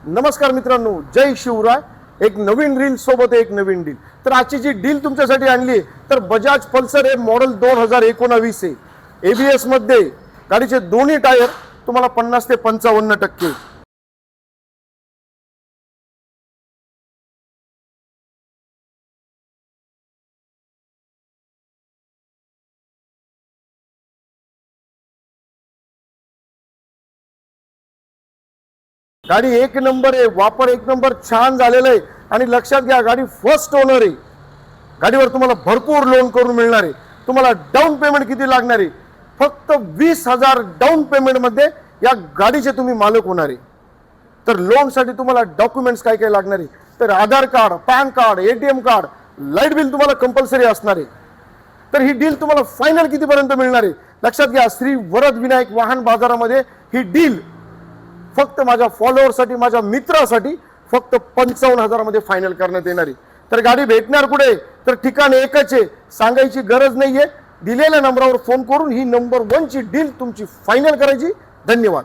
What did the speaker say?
नमस्कार मित्रांनो, जय शिवराय. एक नवीन रील सोबत एक नवीन डील. तर आजची जी डील तुमच्यासाठी आणली तर बजाज पल्सर आहे, मॉडेल 2019 आहे. ABS मध्ये गाडीचे दोन्ही टायर तुम्हाला 50 ते 55%. गाडी एक नंबर आहे, वापर एक नंबर छान झालेला आहे. आणि लक्षात घ्या, गाडी फर्स्ट ओनर आहे. गाडीवर तुम्हाला भरपूर लोन करून मिळणार आहे. तुम्हाला डाऊन पेमेंट किती लागणार आहे? फक्त 20,000 डाऊन पेमेंट मध्ये या गाडीचे तुम्ही मालक होणार आहे. तर लोन साठी तुम्हाला डॉक्युमेंट्स काय काय लागणार आहे? तर Aadhaar card, PAN card, ATM card, light bill तुम्हाला कंपल्सरी असणार आहे. तर ही डील तुम्हाला फायनल कितीपर्यंत मिळणार आहे? लक्षात घ्या, श्री वरद विनायक वाहन बाजारामध्ये ही डील फक्त माझ्या फॉलोअरसाठी, माझ्या मित्रासाठी फक्त 55,000 मध्ये फायनल करण्यात येणार आहे. तर गाडी भेटणार कुठे? तर ठिकाण एकच आहे, सांगायची गरज नाहीये. दिलेल्या नंबरावर फोन करून ही नंबर 1 ची डील तुमची फायनल करायची. धन्यवाद.